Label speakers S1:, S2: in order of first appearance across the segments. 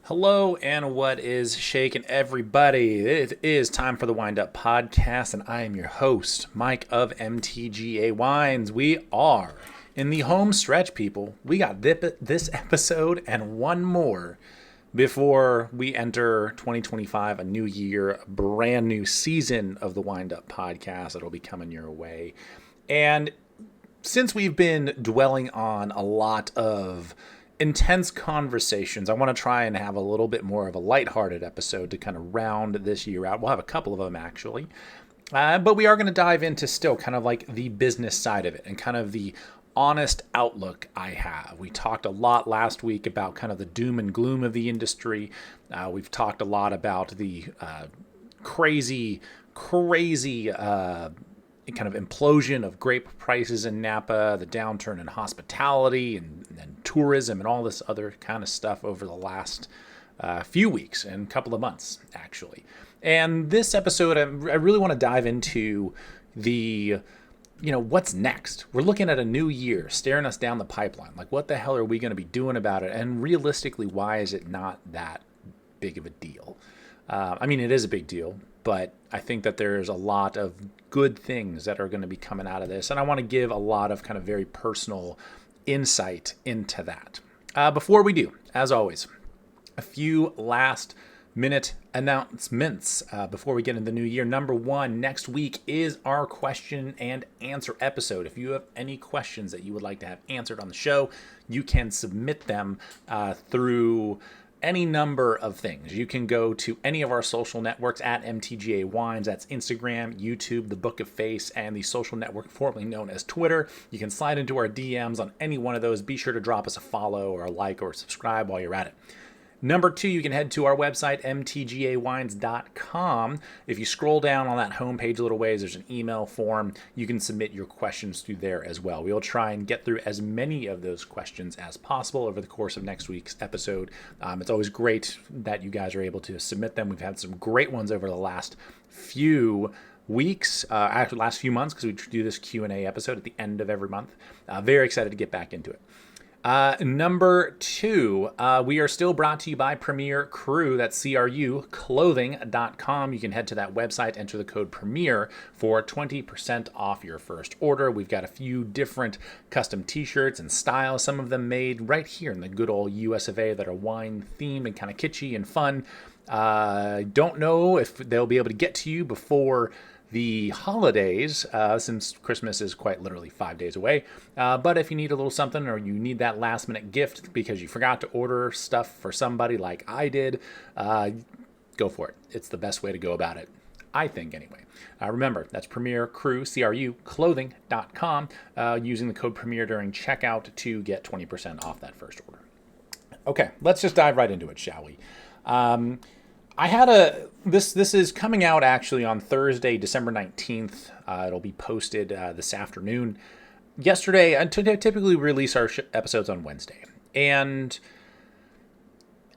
S1: Hello and what is shaking, everybody? It is time for the Wind Up Podcast, and I am your host, Mike of MTGA Wines. We are in the home stretch, people. We got this episode and one more before we enter 2025, a new year, a brand new season of the Wind Up Podcast that'll be coming your way. And since we've been dwelling on a lot of intense conversations, I want to try and have a little bit more of a lighthearted episode to kind of round this year out. We'll have a couple of them actually, but we are going to dive into still kind of like the business side of it and kind of the honest outlook I have. We talked a lot last week about kind of the doom and gloom of the industry. We've talked a lot about the crazy kind of implosion of grape prices in Napa, the downturn in hospitality and tourism and all this other kind of stuff over the last few weeks and couple of months, actually. And this episode, I really want to dive into the, what's next? We're looking at a new year staring us down the pipeline. Like, what the hell are we going to be doing about it? And realistically, why is it not that big of a deal? It is a big deal, but I think that there's a lot of good things that are going to be coming out of this. And I want to give a lot of kind of very personal insight into that. Before we do, as always, a few last minute announcements before we get into the new year. Number one, next week is our question and answer episode. If you have any questions that you would like to have answered on the show, you can submit them through any number of things. You can go to any of our social networks at MTGA Wines. That's Instagram, YouTube, the Book of Face, and the social network formerly known as Twitter. You can slide into our DMs on any one of those. Be sure to drop us a follow or a like or subscribe while you're at it. Number two, you can head to our website, mtgawines.com. If you scroll down on that homepage a little ways, there's an email form. You can submit your questions through there as well. We'll try and get through as many of those questions as possible over the course of next week's episode. It's always great that you guys are able to submit them. We've had some great ones over the last few weeks, actually last few months, because we do this Q&A episode at the end of every month. Very excited to get back into it. Number two, we are still brought to you by Premier Crew. That's cruclothing.com. You can head to that website, enter the code Premier for 20% off your first order. We've got a few different custom t-shirts and styles, some of them made right here in the good old US of A that are wine themed and kind of kitschy and fun. Don't know if they'll be able to get to you before the holidays, since Christmas is quite literally 5 days away. But if you need a little something or you need that last minute gift because you forgot to order stuff for somebody like I did, go for it. It's the best way to go about it, I think, anyway. Remember, that's Premier Crew, cruclothing.com, using the code Premier during checkout to get 20% off that first order. Okay, let's just dive right into it, shall we? This is coming out actually on Thursday, December 19th. It'll be posted this afternoon. Yesterday, I typically release our episodes on Wednesday. And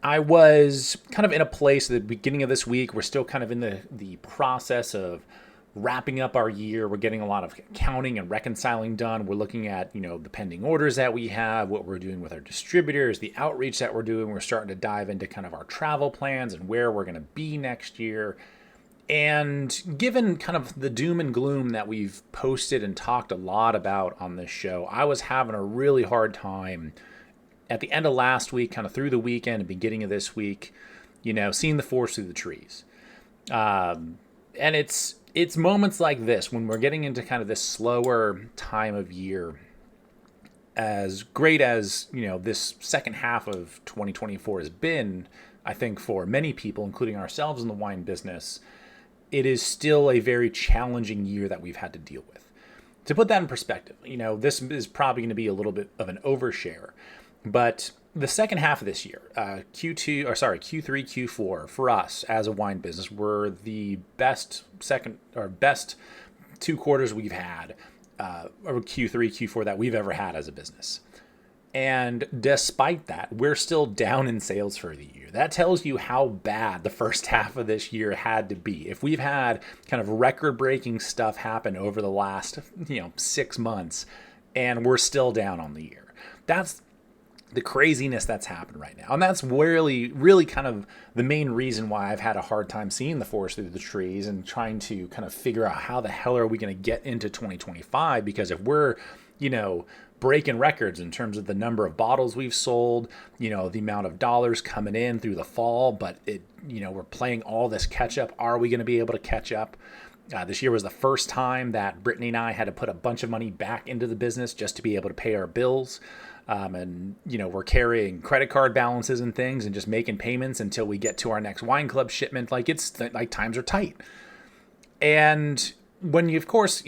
S1: I was kind of in a place at the beginning of this week. We're still kind of in the process of wrapping up our year. We're getting a lot of counting and reconciling done. We're looking at, the pending orders that we have, what we're doing with our distributors, the outreach that we're doing. We're starting to dive into kind of our travel plans and where we're going to be next year. And given kind of the doom and gloom that we've posted and talked a lot about on this show, I was having a really hard time at the end of last week, kind of through the weekend and beginning of this week, seeing the forest through the trees. And it's moments like this when we're getting into kind of this slower time of year, as great as, this second half of 2024 has been, I think for many people, including ourselves in the wine business, it is still a very challenging year that we've had to deal with. To put that in perspective, this is probably going to be a little bit of an overshare, but the second half of this year, Q3, Q4, for us as a wine business, were the best two quarters we've had, or Q3, Q4 that we've ever had as a business. And despite that, we're still down in sales for the year. That tells you how bad the first half of this year had to be. If we've had kind of record-breaking stuff happen over the last, 6 months, and we're still down on the year, that's the craziness that's happened right now. And that's really, really kind of the main reason why I've had a hard time seeing the forest through the trees and trying to kind of figure out how the hell are we going to get into 2025? Because if we're, breaking records in terms of the number of bottles we've sold, the amount of dollars coming in through the fall, but we're playing all this catch up. Are we going to be able to catch up? This year was the first time that Brittany and I had to put a bunch of money back into the business just to be able to pay our bills. We're carrying credit card balances and things and just making payments until we get to our next wine club shipment. Like times are tight. And when you, of course,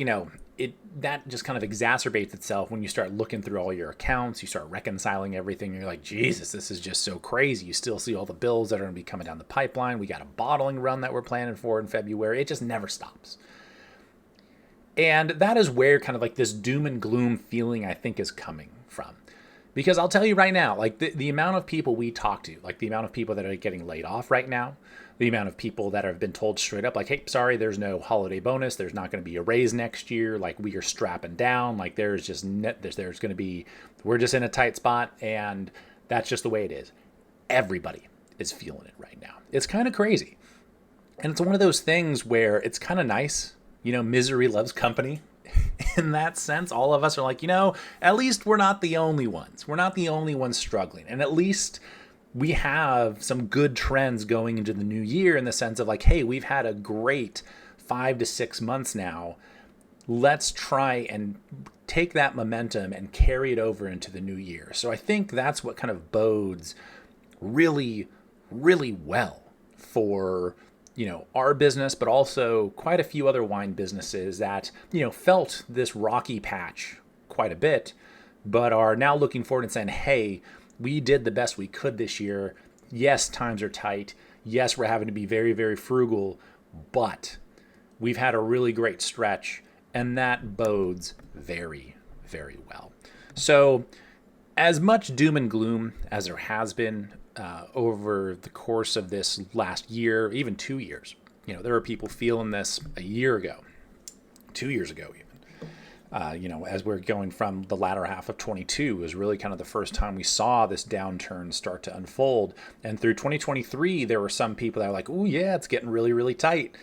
S1: that just kind of exacerbates itself when you start looking through all your accounts, you start reconciling everything. You're like, Jesus, this is just so crazy. You still see all the bills that are going to be coming down the pipeline. We got a bottling run that we're planning for in February. It just never stops. And that is where kind of like this doom and gloom feeling, I think, is coming from. Because I'll tell you right now, like the amount of people we talk to, like the amount of people that are getting laid off right now, the amount of people that have been told straight up, like, hey, sorry, there's no holiday bonus. There's not going to be a raise next year. Like, we are strapping down. Like, there's going to be, we're just in a tight spot. And that's just the way it is. Everybody is feeling it right now. It's kind of crazy. And it's one of those things where it's kind of nice. Misery loves company. In that sense, all of us are like, at least we're not the only ones. We're not the only ones struggling. And at least we have some good trends going into the new year in the sense of like, hey, we've had a great 5 to 6 months now. Let's try and take that momentum and carry it over into the new year. So I think that's what kind of bodes really, really well for our business, but also quite a few other wine businesses that, felt this rocky patch quite a bit, but are now looking forward and saying, hey, we did the best we could this year. Yes, times are tight. Yes, we're having to be very, very frugal, but we've had a really great stretch, and that bodes very, very well. So as much doom and gloom as there has been over the course of this last year, even 2 years. There were people feeling this a year ago, 2 years ago even. As we're going from the latter half of 22 was really kind of the first time we saw this downturn start to unfold. And through 2023, there were some people that were like, oh yeah, it's getting really, really tight.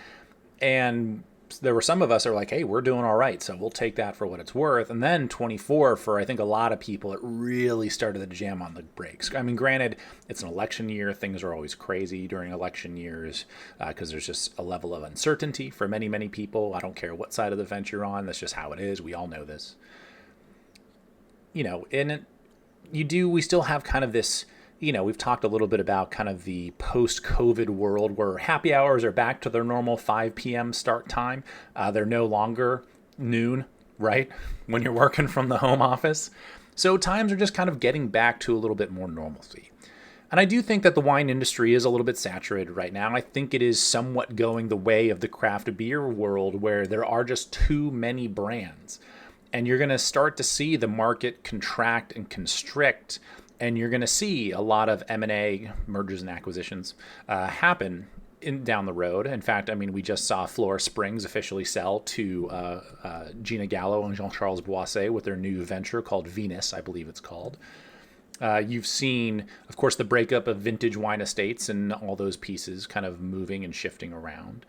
S1: And there were some of us that were like, hey, we're doing all right, so we'll take that for what it's worth. And then 24, for I think a lot of people, it really started to jam on the brakes. I mean, granted, it's an election year. Things are always crazy during election years because there's just a level of uncertainty for many, many people. I don't care what side of the fence you're on. That's just how it is. We all know this. We still have kind of this, we've talked a little bit about kind of the post-COVID world where happy hours are back to their normal 5 p.m. start time. They're no longer noon, right? When you're working from the home office. So times are just kind of getting back to a little bit more normalcy. And I do think that the wine industry is a little bit saturated right now. I think it is somewhat going the way of the craft beer world where there are just too many brands. And you're going to start to see the market contract and constrict. And you're going to see a lot of M&A, mergers and acquisitions, happen down the road. In fact, we just saw Flora Springs officially sell to Gina Gallo and Jean-Charles Boisset with their new venture called Venus, I believe it's called. You've seen, of course, the breakup of Vintage Wine Estates and all those pieces kind of moving and shifting around.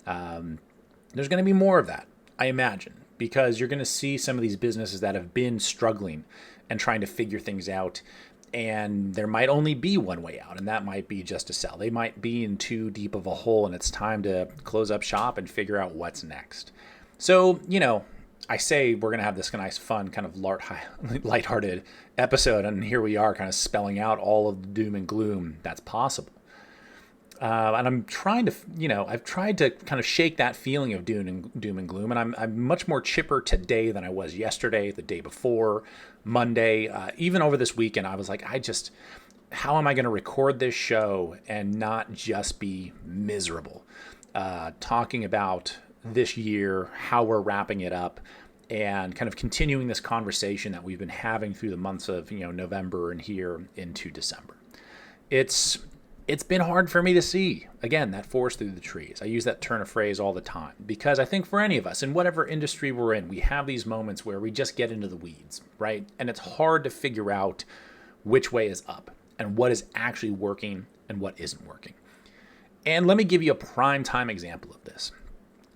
S1: There's going to be more of that, I imagine, because you're going to see some of these businesses that have been struggling and trying to figure things out. And there might only be one way out, and that might be just to sell. They might be in too deep of a hole, and it's time to close up shop and figure out what's next. So, I say we're going to have this nice, fun, kind of lighthearted episode, and here we are kind of spelling out all of the doom and gloom that's possible. And I'm trying to, I've tried to kind of shake that feeling of doom and gloom. And I'm much more chipper today than I was yesterday, the day before, Monday. Even over this weekend, I was like, how am I going to record this show and not just be miserable? Talking about this year, how we're wrapping it up, and kind of continuing this conversation that we've been having through the months of, November and here into December. It's been hard for me to see, again, that forest through the trees. I use that turn of phrase all the time because I think for any of us, in whatever industry we're in, we have these moments where we just get into the weeds, right? And it's hard to figure out which way is up and what is actually working and what isn't working. And let me give you a prime time example of this,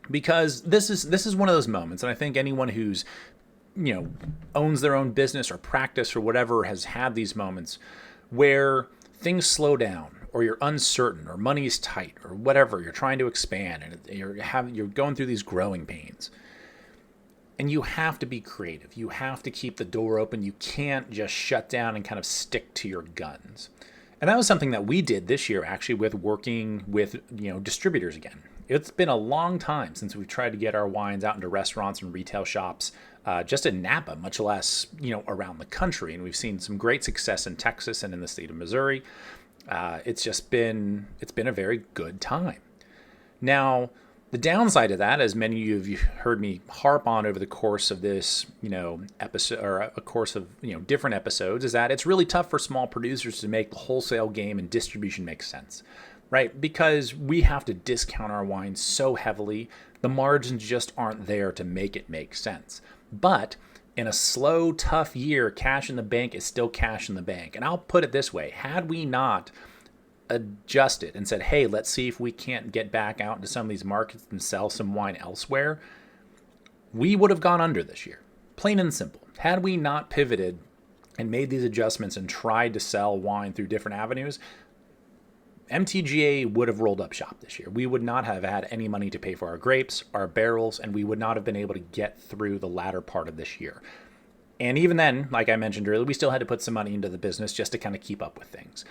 S1: because this is one of those moments, and I think anyone who's owns their own business or practice or whatever has had these moments where things slow down, or you're uncertain, or money's tight, or whatever, you're trying to expand and you're going through these growing pains. And you have to be creative. You have to keep the door open. You can't just shut down and kind of stick to your guns. And that was something that we did this year, actually, with working with distributors again. It's been a long time since we've tried to get our wines out into restaurants and retail shops, just in Napa, much less around the country. And we've seen some great success in Texas and in the state of Missouri. It's been a very good time. Now, the downside of that, as many of you have heard me harp on over the course of this, episode, or a course of, different episodes, is that it's really tough for small producers to make the wholesale game and distribution make sense, right? Because we have to discount our wine so heavily, the margins just aren't there to make it make sense. But in a slow, tough year, cash in the bank is still cash in the bank. And I'll put it this way: had we not adjusted and said, hey, let's see if we can't get back out into some of these markets and sell some wine elsewhere, we would have gone under this year. Plain and simple. Had we not pivoted and made these adjustments and tried to sell wine through different avenues, MTGA would have rolled up shop this year. We would not have had any money to pay for our grapes, our barrels, and we would not have been able to get through the latter part of this year. And even then, like I mentioned earlier, we still had to put some money into the business just to kind of keep up with things.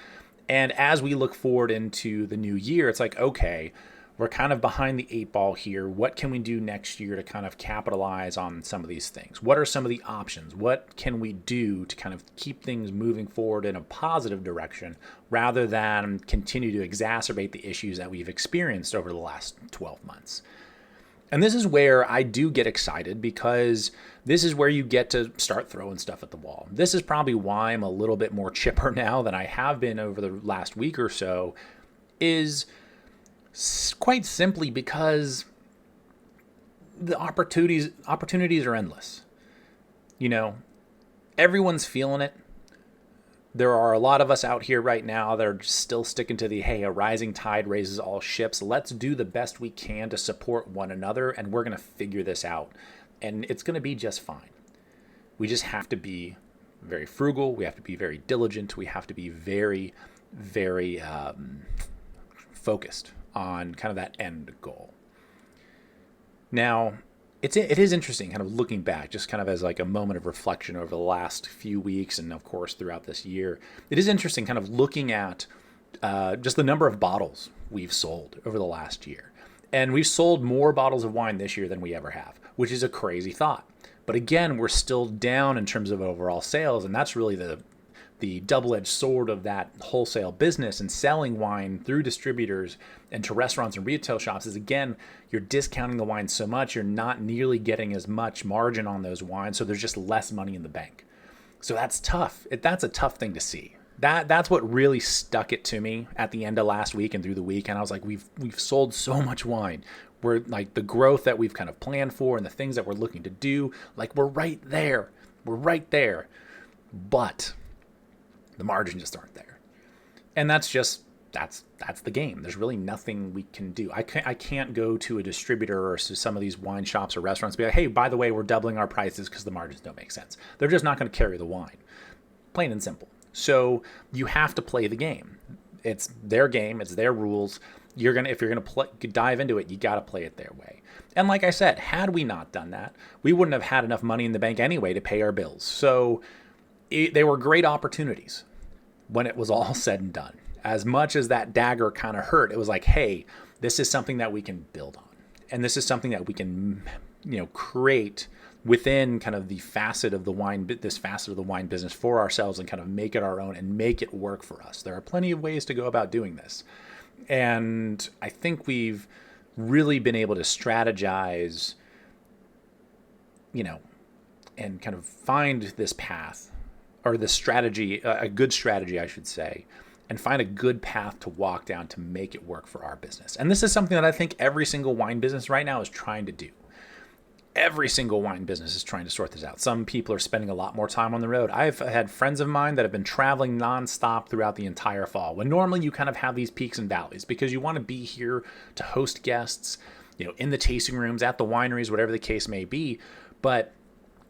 S1: And as we look forward into the new year, it's like, okay, we're kind of behind the 8 ball here. What can we do next year to kind of capitalize on some of these things? What are some of the options? What can we do to kind of keep things moving forward in a positive direction rather than continue to exacerbate the issues that we've experienced over the last 12 months? And this is where I do get excited, because this is where you get to start throwing stuff at the wall. This is probably why I'm a little bit more chipper now than I have been over the last week or so, is quite simply because the opportunities are endless. Everyone's feeling it. There are a lot of us out here right now that are just still sticking to the, hey, a rising tide raises all ships. Let's do the best we can to support one another, and we're going to figure this out. And it's going to be just fine. We just have to be very frugal. We have to be very diligent. We have to be very, very focused on kind of that end goal. Now, it is interesting kind of looking back, just kind of as like a moment of reflection over the last few weeks and, of course, throughout this year. It is interesting kind of looking at just the number of bottles we've sold over the last year. And we've sold more bottles of wine this year than we ever have, which is a crazy thought. But again, we're still down in terms of overall sales, and that's really the double-edged sword of that wholesale business and selling wine through distributors and to restaurants and retail shops is, again, you're discounting the wine so much, you're not nearly getting as much margin on those wines, so there's just less money in the bank. So that's tough. That's a tough thing to see. That's what really stuck it to me at the end of last week and through the week. And I was like, we've sold so much wine. We're like, the growth that we've kind of planned for and the things that we're looking to do, like, we're right there. We're right there. But the margins just aren't there. And that's the game. There's really nothing we can do. I can't go to a distributor or to some of these wine shops or restaurants and be like, hey, by the way, we're doubling our prices because the margins don't make sense. They're just not going to carry the wine. Plain and simple. So you have to play the game. It's their game. It's their rules. If you're going to dive into it, you got to play it their way. And like I said, had we not done that, we wouldn't have had enough money in the bank anyway to pay our bills. So they were great opportunities when it was all said and done. As much as that dagger kind of hurt, it was like, hey, this is something that we can build on. And this is something that we can, create within kind of this facet of the wine business for ourselves and kind of make it our own and make it work for us. There are plenty of ways to go about doing this. And I think we've really been able to strategize, and kind of find this path, or this strategy, a good strategy, I should say, and find a good path to walk down to make it work for our business. And this is something that I think every single wine business right now is trying to do. Every single wine business is trying to sort this out. Some people are spending a lot more time on the road. I've had friends of mine that have been traveling nonstop throughout the entire fall, when normally you kind of have these peaks and valleys because you want to be here to host guests, in the tasting rooms, at the wineries, whatever the case may be. But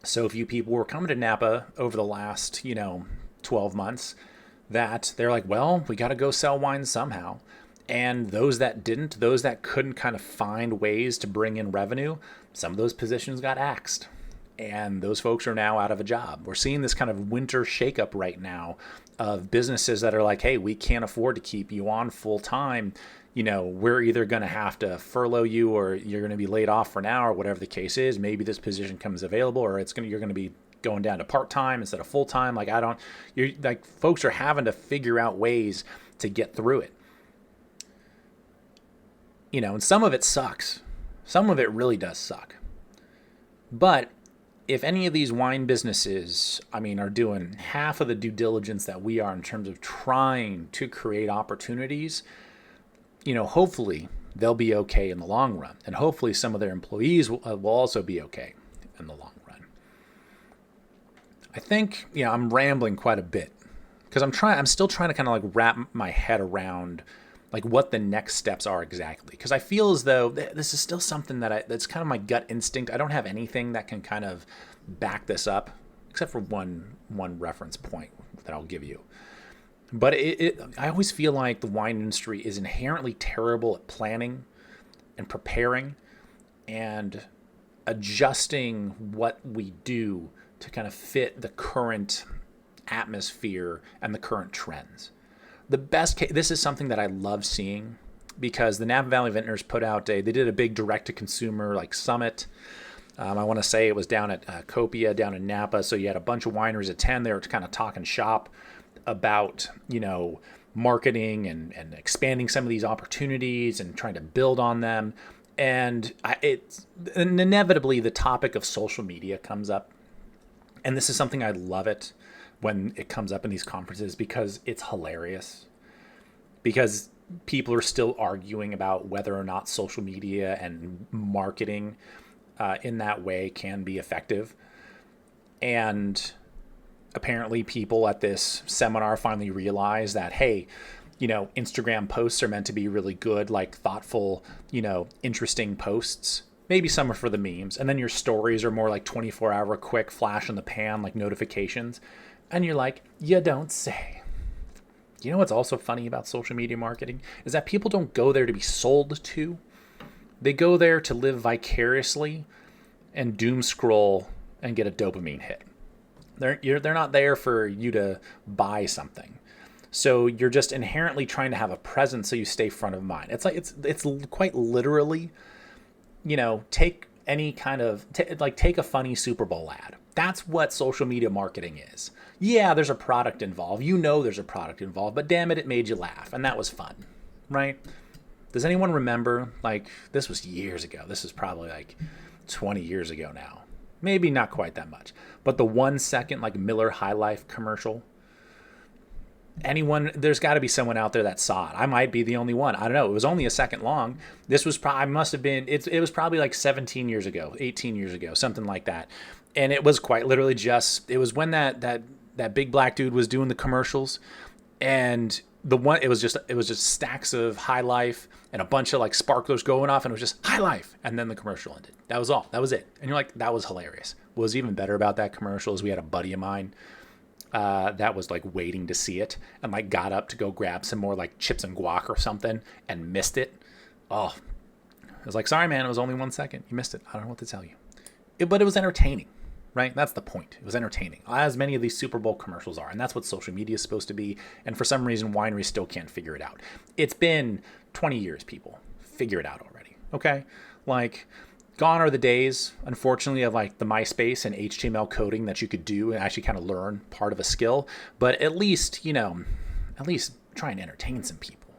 S1: so few people were coming to Napa over the last, 12 months that they're like, well, we got to go sell wine somehow. And those that didn't, those that couldn't kind of find ways to bring in revenue, some of those positions got axed. And those folks are now out of a job. We're seeing this kind of winter shakeup right now of businesses that are like, hey, we can't afford to keep you on full time. We're either going to have to furlough you or you're going to be laid off for now or whatever the case is. Maybe this position comes available or you're going to be going down to part-time instead of full-time. Folks are having to figure out ways to get through it. And some of it sucks. Some of it really does suck. But if any of these wine businesses, are doing half of the due diligence that we are in terms of trying to create opportunities, hopefully they'll be okay in the long run. And hopefully some of their employees will also be okay in the long run. I think, I'm rambling quite a bit because I'm still trying to kind of wrap my head around what the next steps are exactly. Because I feel as though this is still something that's kind of my gut instinct. I don't have anything that can kind of back this up, except for one reference point that I'll give you. But I always feel like the wine industry is inherently terrible at planning and preparing and adjusting what we do to kind of fit the current atmosphere and the current trends. The best case, this is something that I love seeing because the Napa Valley Vintners put out they did a big direct-to-consumer summit. I want to say it was down at Copia, down in Napa. So you had a bunch of wineries attend. They were kind of talking shop about, marketing and expanding some of these opportunities and trying to build on them. And inevitably the topic of social media comes up. And this is something I love it when it comes up in these conferences because it's hilarious. Because people are still arguing about whether or not social media and marketing in that way can be effective. And apparently people at this seminar finally realized that, hey, Instagram posts are meant to be really good, thoughtful, interesting posts. Maybe some are for the memes. And then your stories are more 24-hour quick flash in the pan, notifications. And you're like, you don't say. What's also funny about social media marketing is that people don't go there to be sold to. They go there to live vicariously and doom scroll and get a dopamine hit. They're not there for you to buy something. So you're just inherently trying to have a presence so you stay front of mind. It's quite literally, take any kind of take a funny Super Bowl ad. That's what social media marketing is. Yeah, there's a product involved. There's a product involved, but damn it, it made you laugh, and that was fun, right? Does anyone remember? This was years ago. This is probably 20 years ago now. Maybe not quite that much. But the 1 second Miller High Life commercial. There's got to be someone out there that saw it. I might be the only one. I don't know. It was only a second long. This was it was probably 17 years ago, 18 years ago, something like that. And it was quite literally it was when that big black dude was doing the commercials, and it was just stacks of High Life and a bunch of sparklers going off, and it was just High Life, and then the commercial ended. That was all. That was it. And you're like, that was hilarious. What was even better about that commercial is we had a buddy of mine that was waiting to see it and got up to go grab some more chips and guac or something and missed it. Oh, I was sorry, man, it was only 1 second. You missed it. I don't know what to tell you. But it was entertaining. Right? That's the point. It was entertaining, as many of these Super Bowl commercials are. And that's what social media is supposed to be. And for some reason, wineries still can't figure it out. It's been 20 years, people. Figure it out already. Okay? Gone are the days, unfortunately, of the MySpace and HTML coding that you could do and actually kind of learn part of a skill. But at least try and entertain some people.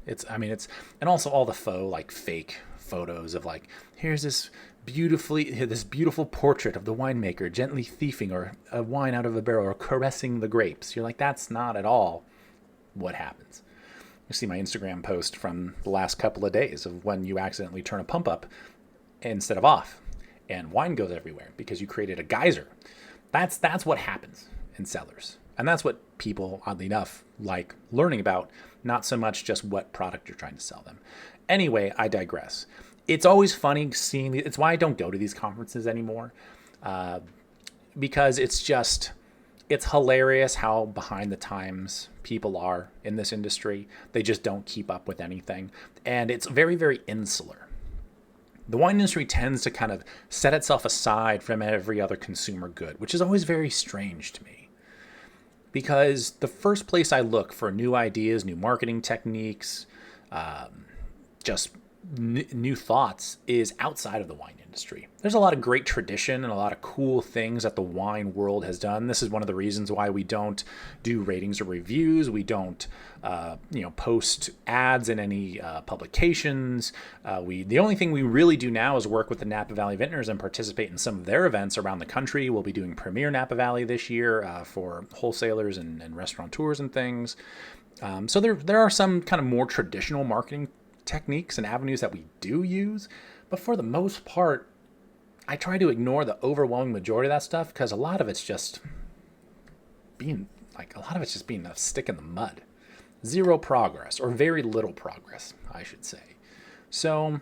S1: And also all the faux, fake photos of here's this beautiful portrait of the winemaker gently thieving or a wine out of a barrel or caressing the grapes. You're that's not at all what happens. You see my Instagram post from the last couple of days of when you accidentally turn a pump up instead of off. and wine goes everywhere because you created a geyser. That's what happens in cellars. And that's what people, oddly enough, like learning about, not so much just what product you're trying to sell them. Anyway, I digress. It's always funny seeing, it's why I don't go to these conferences anymore, because it's hilarious how behind the times people are in this industry. They just don't keep up with anything. And it's very, very insular. The wine industry tends to kind of set itself aside from every other consumer good, which is always very strange to me. Because the first place I look for new ideas, new marketing techniques, just new thoughts is outside of the wine industry. There's a lot of great tradition and a lot of cool things that the wine world has done. This is one of the reasons why we don't do ratings or reviews. We don't, post ads in any publications. The only thing we really do now is work with the Napa Valley Vintners and participate in some of their events around the country. We'll be doing Premier Napa Valley this year for wholesalers and restaurateurs and things. So there are some kind of more traditional marketing techniques and avenues that we do use, but for the most part, I try to ignore the overwhelming majority of that stuff because a lot of it's just being a stick in the mud. Zero progress, or very little progress, I should say. So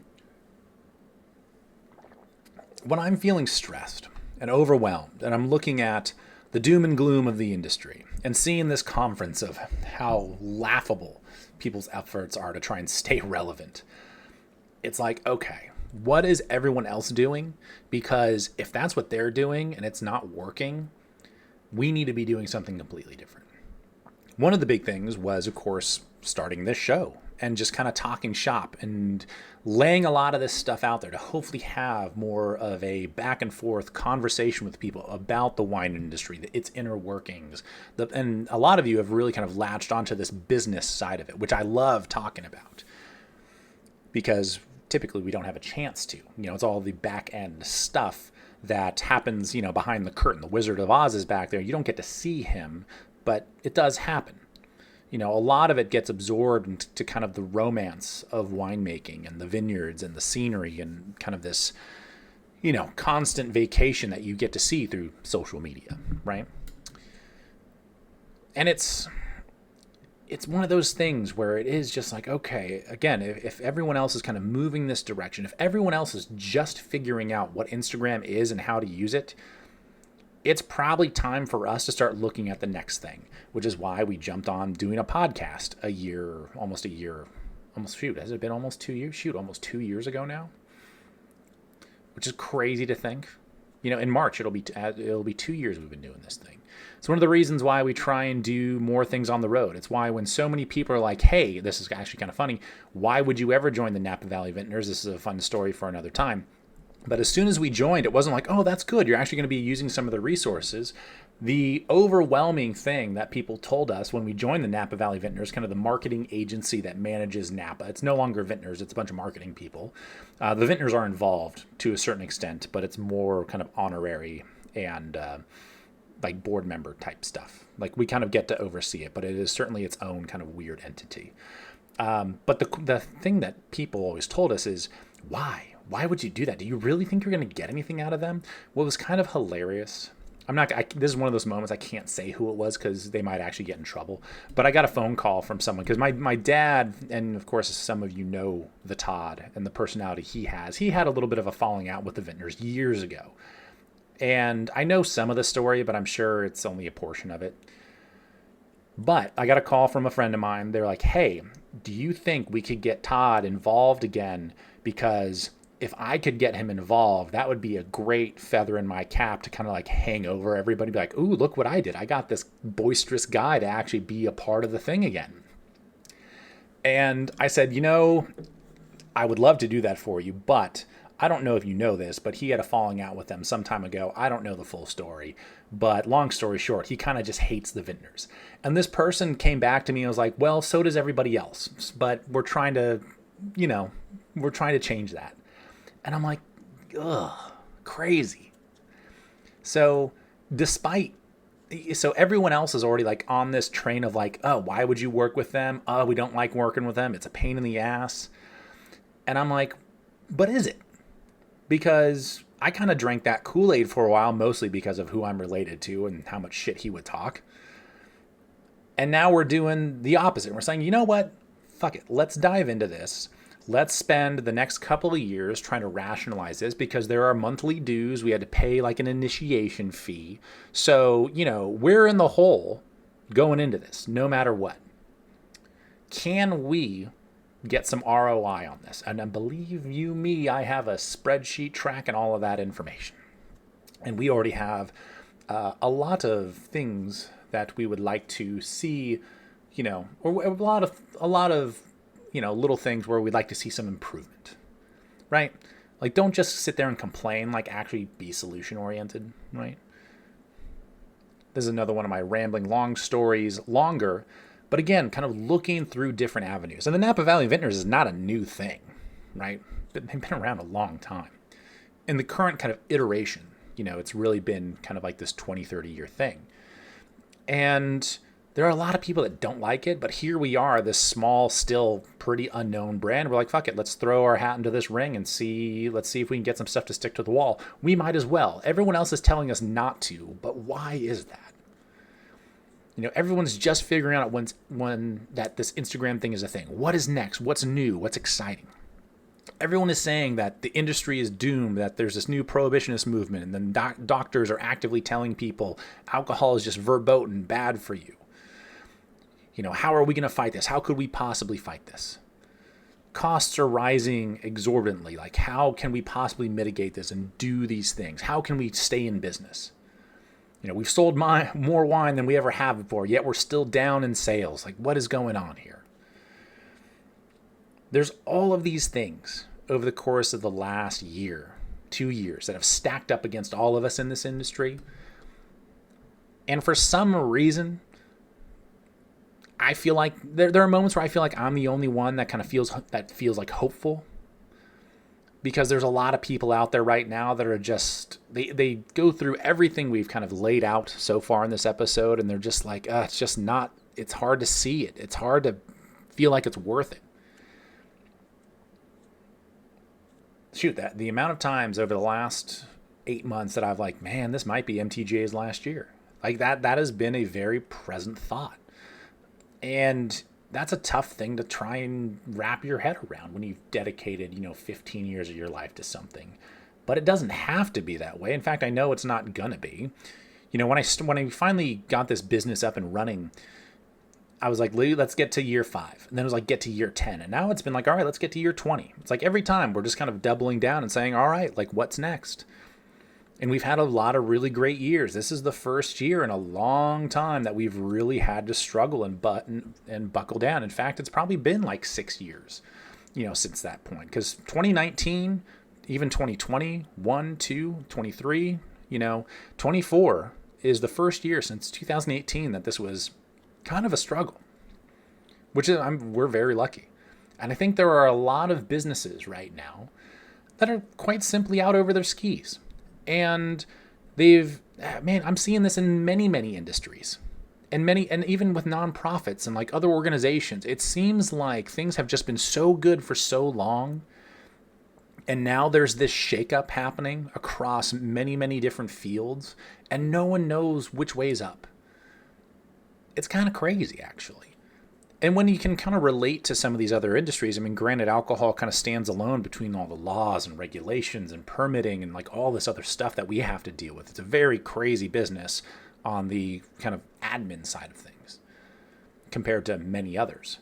S1: when I'm feeling stressed and overwhelmed and I'm looking at the doom and gloom of the industry and seeing this conference of how laughable people's efforts are to try and stay relevant, it's like, okay, what is everyone else doing? Because if that's what they're doing and it's not working, we need to be doing something completely different. One of the big things was, of course, starting this show and just kind of talking shop and laying a lot of this stuff out there to hopefully have more of a back and forth conversation with people about the wine industry, its inner workings. And a lot of you have really kind of latched onto this business side of it, which I love talking about because typically we don't have a chance to. It's all the back end stuff that happens, behind the curtain. The Wizard of Oz is back there. You don't get to see him, but it does happen. A lot of it gets absorbed into kind of the romance of winemaking and the vineyards and the scenery and kind of this, constant vacation that you get to see through social media, right? And it's one of those things where it is just like, okay, again, if everyone else is kind of moving this direction, if everyone else is just figuring out what Instagram is and how to has it been almost 2 years? Almost 2 years ago now, which is crazy to think. In March, it'll be 2 years we've been doing this thing. It's one of the reasons why we try and do more things on the road. It's why when so many people are like, hey, this is actually kind of funny, why would you ever join the Napa Valley Vintners? This is a fun story for another time. But as soon as we joined, it wasn't like, oh, that's good. You're actually going to be using some of the resources. The overwhelming thing that people told us when we joined the Napa Valley Vintners, kind of the marketing agency that manages Napa, it's no longer vintners, it's a bunch of marketing people. The vintners are involved to a certain extent, but it's more kind of honorary and like board member type stuff. Like we kind of get to oversee it, but it is certainly its own kind of weird entity. But the thing that people always told us is, why? Why would you do that? Do you really think you're going to get anything out of them? What was kind of hilarious, this is one of those moments I can't say who it was because they might actually get in trouble. But I got a phone call from someone because my dad, and of course some of you know the Todd and the personality he had a little bit of a falling out with the vintners years ago. And I know some of the story, but I'm sure it's only a portion of it. But I got a call from a friend of mine. They're like, hey, do you think we could get Todd involved again? Because if I could get him involved, that would be a great feather in my cap to kind of like hang over everybody, be like, ooh, look what I did. I got this boisterous guy to actually be a part of the thing again. And I said, I would love to do that for you, but I don't know if you know this, but he had a falling out with them some time ago. I don't know the full story, but long story short, he kind of just hates the vintners. And this person came back to me and was like, well, so does everybody else, but we're trying to change that. And I'm like, ugh, crazy. So everyone else is already like on this train of like, oh, why would you work with them? Oh, we don't like working with them. It's a pain in the ass. And I'm like, but is it? Because I kind of drank that Kool-Aid for a while, mostly because of who I'm related to and how much shit he would talk. And now we're doing the opposite. We're saying, you know what? Fuck it. Let's dive into this. Let's spend the next couple of years trying to rationalize this, because there are monthly dues. We had to pay like an initiation fee. So, we're in the hole going into this, no matter what. Can we get some ROI on this? And I believe you me, I have a spreadsheet tracking all of that information. And we already have a lot of things that we would like to see, or a lot of little things where we'd like to see some improvement, right? Like, don't just sit there and complain, like actually be solution oriented, right? This is another one of my rambling long stories, longer, but again, kind of looking through different avenues. And the Napa Valley Vintners is not a new thing, right? They've been around a long time. In the current kind of iteration, it's really been kind of like this 20, 30-year thing. And there are a lot of people that don't like it, but here we are, this small, still pretty unknown brand. We're like, fuck it, let's throw our hat into this ring and let's see if we can get some stuff to stick to the wall. We might as well. Everyone else is telling us not to, but why is that? Everyone's just figuring out when that this Instagram thing is a thing. What is next? What's new? What's exciting? Everyone is saying that the industry is doomed, that there's this new prohibitionist movement, and then doctors are actively telling people alcohol is just verboten, bad for you. How are we going to fight this? How could we possibly fight this? Costs are rising exorbitantly. Like, how can we possibly mitigate this and do these things? How can we stay in business? We've sold more wine than we ever have before, yet we're still down in sales. Like, what is going on here? There's all of these things over the course of the last year, 2 years, that have stacked up against all of us in this industry. And for some reason, I feel like there are moments where I feel like I'm the only one that kind of feels like hopeful. Because there's a lot of people out there right now that are just, they go through everything we've kind of laid out so far in this episode, and they're just like, it's just not, it's hard to see it. It's hard to feel like it's worth it. Shoot, the amount of times over the last 8 months that I've like, man, this might be MTGA's last year. Like that has been a very present thought. And that's a tough thing to try and wrap your head around when you've dedicated, 15 years of your life to something. But it doesn't have to be that way. In fact, I know it's not gonna be. When I finally got this business up and running, I was like, let's get to year 5. And then it was like, get to year 10. And now it's been like, all right, let's get to year 20. It's like every time we're just kind of doubling down and saying, all right, like, what's next? And we've had a lot of really great years. This is the first year in a long time that we've really had to struggle and buckle down. In fact, it's probably been like 6 years, since that point. Because 2019, even 2020, 1, 2, 23, 24 is the first year since 2018 that this was kind of a struggle, which is, we're very lucky. And I think there are a lot of businesses right now that are quite simply out over their skis. And I'm seeing this in many, many industries and even with nonprofits and like other organizations. It seems like things have just been so good for so long. And now there's this shakeup happening across many, many different fields, and no one knows which way's up. It's kind of crazy, actually. And when you can kind of relate to some of these other industries, granted, alcohol kind of stands alone between all the laws and regulations and permitting and like all this other stuff that we have to deal with. It's a very crazy business on the kind of admin side of things compared to many others.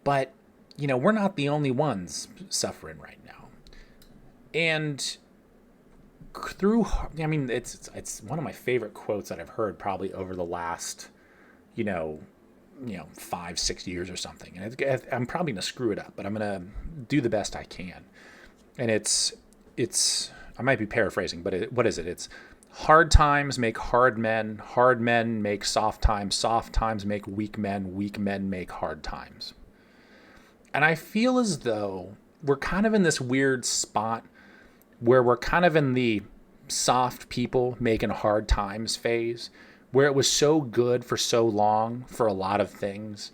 S1: But, we're not the only ones suffering right now. And it's one of my favorite quotes that I've heard probably over the last, 5-6 years or something. And I'm probably going to screw it up, but I'm going to do the best I can. And it's I might be paraphrasing, but what is it? It's hard times make hard men make soft times make weak men make hard times. And I feel as though we're kind of in this weird spot where we're kind of in the soft people making hard times phase, where it was so good for so long for a lot of things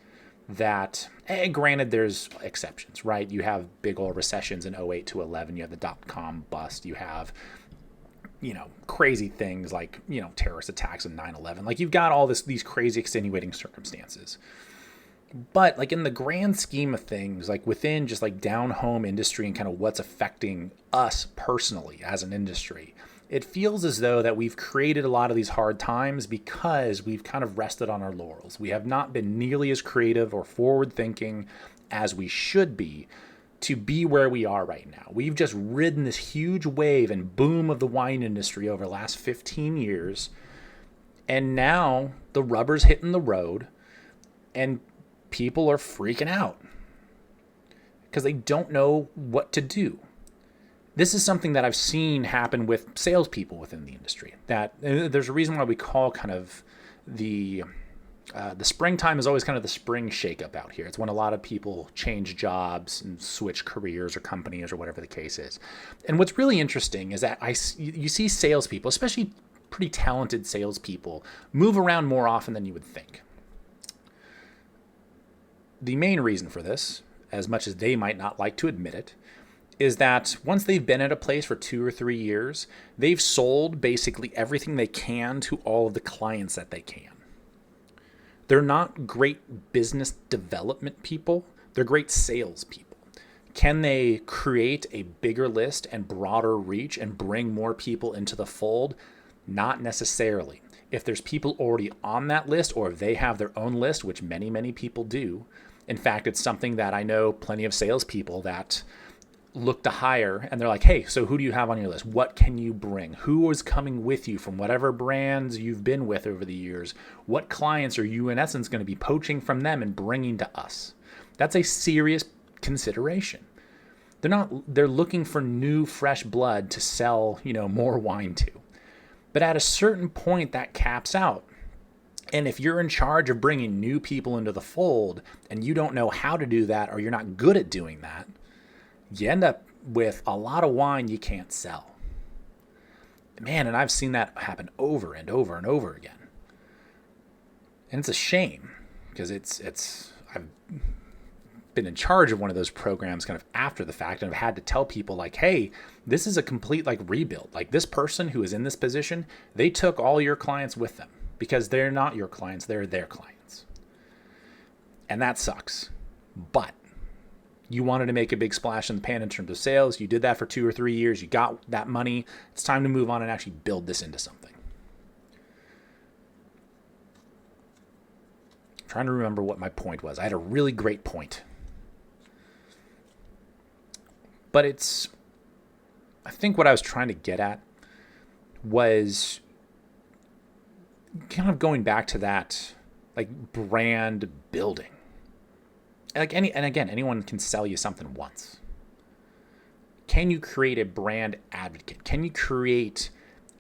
S1: that, granted, there's exceptions, right? You have big old recessions in '08 to 11. You have the dot-com bust. You have, crazy things like, terrorist attacks in 9/11. Like, you've got all these crazy extenuating circumstances. But like in the grand scheme of things, like within just like down home industry and kind of what's affecting us personally as an industry, it feels as though that we've created a lot of these hard times because we've kind of rested on our laurels. We have not been nearly as creative or forward thinking as we should be to be where we are right now. We've just ridden this huge wave and boom of the wine industry over the last 15 years. And now the rubber's hitting the road and people are freaking out because they don't know what to do. This is something that I've seen happen with salespeople within the industry. That there's a reason why we call kind of the springtime is always kind of the spring shakeup out here. It's when a lot of people change jobs and switch careers or companies or whatever the case is. And what's really interesting is that you see salespeople, especially pretty talented salespeople, move around more often than you would think. The main reason for this, as much as they might not like to admit it, is that once they've been at a place for 2 or 3 years, they've sold basically everything they can to all of the clients that they can. They're not great business development people. They're great sales people. Can they create a bigger list and broader reach and bring more people into the fold? Not necessarily. If there's people already on that list or if they have their own list, which many, many people do. In fact, it's something that I know plenty of salespeople that look to hire and they're like, hey, so who do you have on your list? What can you bring? Who is coming with you from whatever brands you've been with over the years? What clients are you in essence going to be poaching from them and bringing to us? That's a serious consideration. They're looking for new, fresh blood to sell, more wine to. But at a certain point that caps out. And if you're in charge of bringing new people into the fold and you don't know how to do that or you're not good at doing that, you end up with a lot of wine you can't sell. Man, and I've seen that happen over and over and over again. And it's a shame because I've been in charge of one of those programs kind of after the fact and I've had to tell people like, hey, this is a complete like rebuild. Like this person who is in this position, they took all your clients with them because they're not your clients, they're their clients. And that sucks. But you wanted to make a big splash in the pan in terms of sales. You did that for 2 or 3 years. You got that money. It's time to move on and actually build this into something. I'm trying to remember what my point was. I had a really great point. But I think what I was trying to get at was kind of going back to that like brand building. Anyone can sell you something once. Can you create a brand advocate? Can you create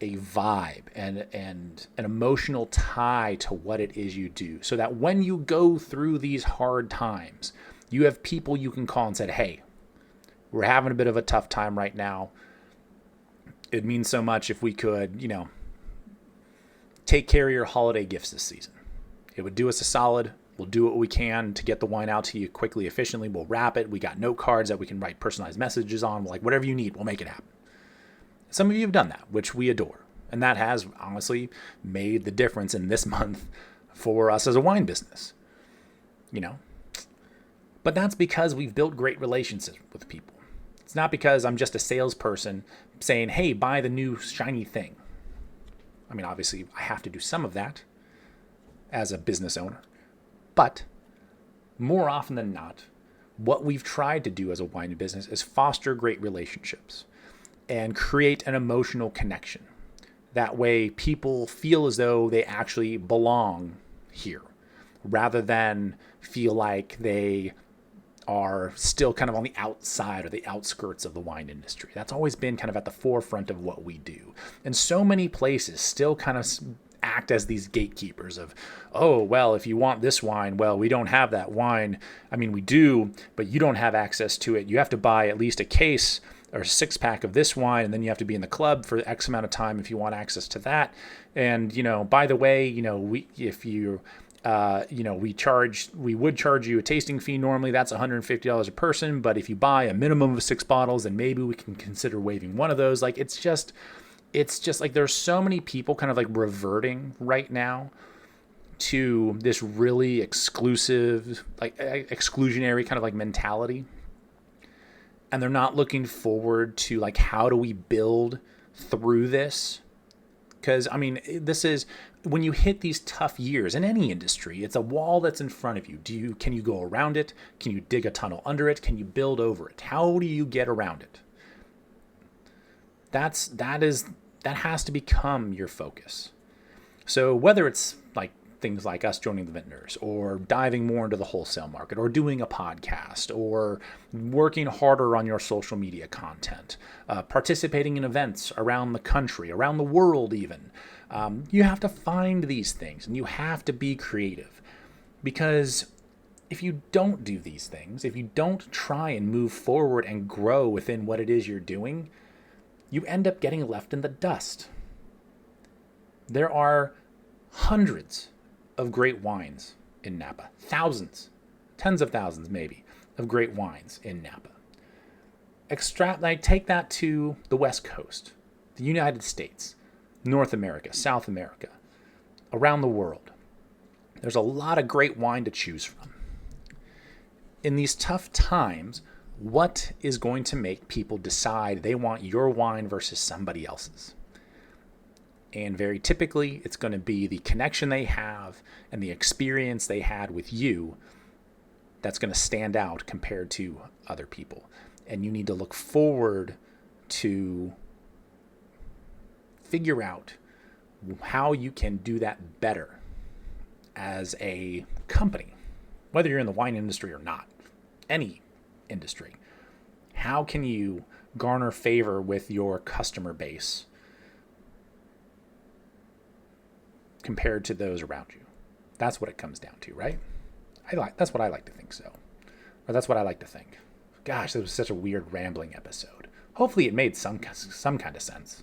S1: a vibe and an emotional tie to what it is you do so that when you go through these hard times, you have people you can call and say, hey, we're having a bit of a tough time right now. It means so much if we could, take care of your holiday gifts this season. It would do us a solid. We'll do what we can to get the wine out to you quickly, efficiently. We'll wrap it. We got note cards that we can write personalized messages on. Like whatever you need, we'll make it happen. Some of you have done that, which we adore. And that has honestly made the difference in this month for us as a wine business. But that's because we've built great relationships with people. It's not because I'm just a salesperson saying, hey, buy the new shiny thing. I mean, obviously, I have to do some of that as a business owner. But more often than not, what we've tried to do as a wine business is foster great relationships and create an emotional connection. That way, people feel as though they actually belong here rather than feel like they are still kind of on the outside or the outskirts of the wine industry. That's always been kind of at the forefront of what we do. And so many places still kind of act as these gatekeepers of, oh, well, if you want this wine, well, we don't have that wine. I mean, we do, but you don't have access to it. You have to buy at least a case or a 6-pack of this wine, and then you have to be in the club for X amount of time if you want access to that. And, by the way, if you We would charge you a tasting fee normally. That's $150 a person. But if you buy a minimum of 6 bottles, then maybe we can consider waiving one of those. Like, it's just like there's so many people kind of like reverting right now to this really exclusive, like exclusionary kind of like mentality. And they're not looking forward to like, how do we build through this? Because, I mean, this is when you hit these tough years in any industry, it's a wall that's in front of you. Can you go around it? Can you dig a tunnel under it? Can you build over it? How do you get around it? That has to become your focus. So whether it's like things like us joining the vintners, or diving more into the wholesale market, or doing a podcast, or working harder on your social media content, participating in events around the country, around the world even, you have to find these things and you have to be creative. Because if you don't do these things, if you don't try and move forward and grow within what it is you're doing, you end up getting left in the dust. There are hundreds of great wines in Napa. Thousands, tens of thousands maybe, of great wines in Napa. Take that to the West Coast, the United States, North America, South America, around the world. There's a lot of great wine to choose from. In these tough times, what is going to make people decide they want your wine versus somebody else's? And very typically, it's going to be the connection they have and the experience they had with you that's going to stand out compared to other people. And you need to look forward to figure out how you can do that better as a company, whether you're in the wine industry or not, any industry. How can you garner favor with your customer base compared to those around you? That's what it comes down to, right? That's what I like to think so. Or that's what I like to think. Gosh, this was such a weird rambling episode. Hopefully it made some kind of sense.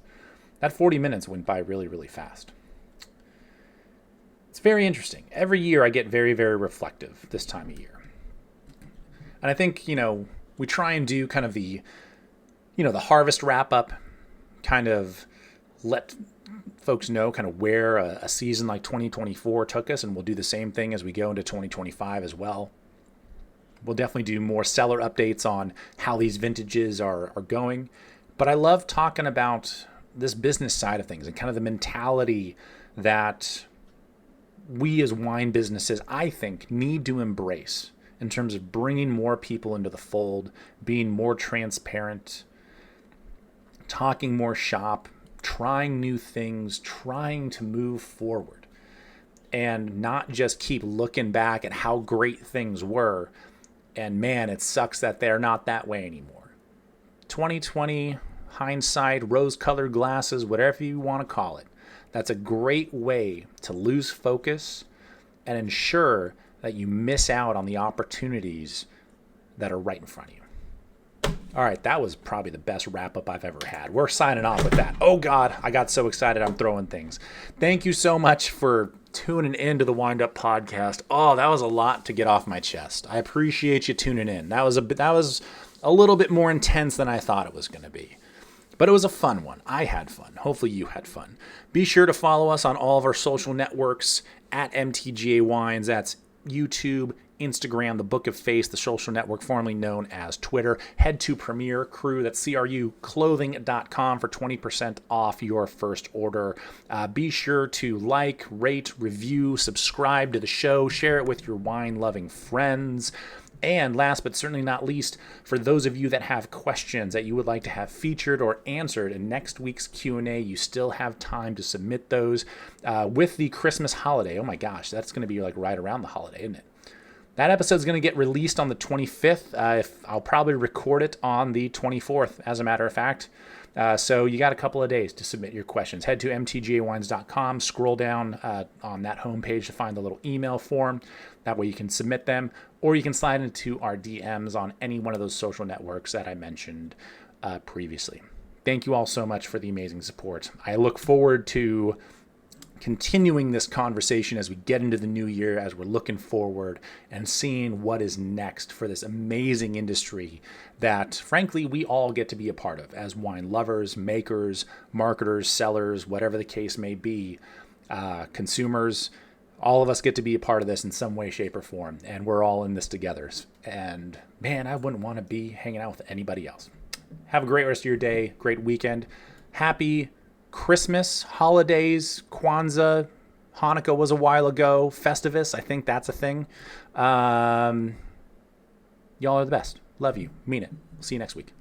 S1: That 40 minutes went by really, really fast. It's very interesting. Every year I get very, very reflective this time of year. And I think, we try and do kind of the harvest wrap up, kind of let folks know kind of where a season like 2024 took us, and we'll do the same thing as we go into 2025 as well. We'll definitely do more cellar updates on how these vintages are going. But I love talking about this business side of things and kind of the mentality that we as wine businesses, I think, need to embrace in terms of bringing more people into the fold, being more transparent, talking more shop, trying new things, trying to move forward, and not just keep looking back at how great things were. And man, it sucks that they're not that way anymore. 2020, hindsight, rose-colored glasses, whatever you want to call it. That's a great way to lose focus and ensure that you miss out on the opportunities that are right in front of you. All right, that was probably the best wrap-up I've ever had. We're signing off with that. Oh, God, I got so excited I'm throwing things. Thank you so much for tuning in to the Wind Up Podcast. Oh, that was a lot to get off my chest. I appreciate you tuning in. That was a little bit more intense than I thought it was going to be. But it was a fun one. I had fun. Hopefully you had fun. Be sure to follow us on all of our social networks at MTGA Wines. That's YouTube, Instagram, the Book of Face, the social network formerly known as Twitter. Head to Premier Crew, that's CRUclothing.com for 20% off your first order. Be sure to like, rate, review, subscribe to the show, share it with your wine-loving friends. And last but certainly not least, for those of you that have questions that you would like to have featured or answered in next week's Q&A, you still have time to submit those with the Christmas holiday. Oh my gosh, that's going to be like right around the holiday, isn't it? That episode is going to get released on the 25th. I'll probably record it on the 24th, as a matter of fact. So you got a couple of days to submit your questions. Head to mtgawines.com, scroll down on that homepage to find the little email form. That way you can submit them, or you can slide into our DMs on any one of those social networks that I mentioned previously. Thank you all so much for the amazing support. I look forward to continuing this conversation as we get into the new year, as we're looking forward and seeing what is next for this amazing industry that, frankly, we all get to be a part of as wine lovers, makers, marketers, sellers, whatever the case may be, consumers. All of us get to be a part of this in some way, shape, or form, and we're all in this together. And man, I wouldn't want to be hanging out with anybody else. Have a great rest of your day, great weekend. Happy Christmas, holidays, Kwanzaa, Hanukkah was a while ago, Festivus, I think that's a thing. Y'all are the best. Love you. Mean it. See you next week.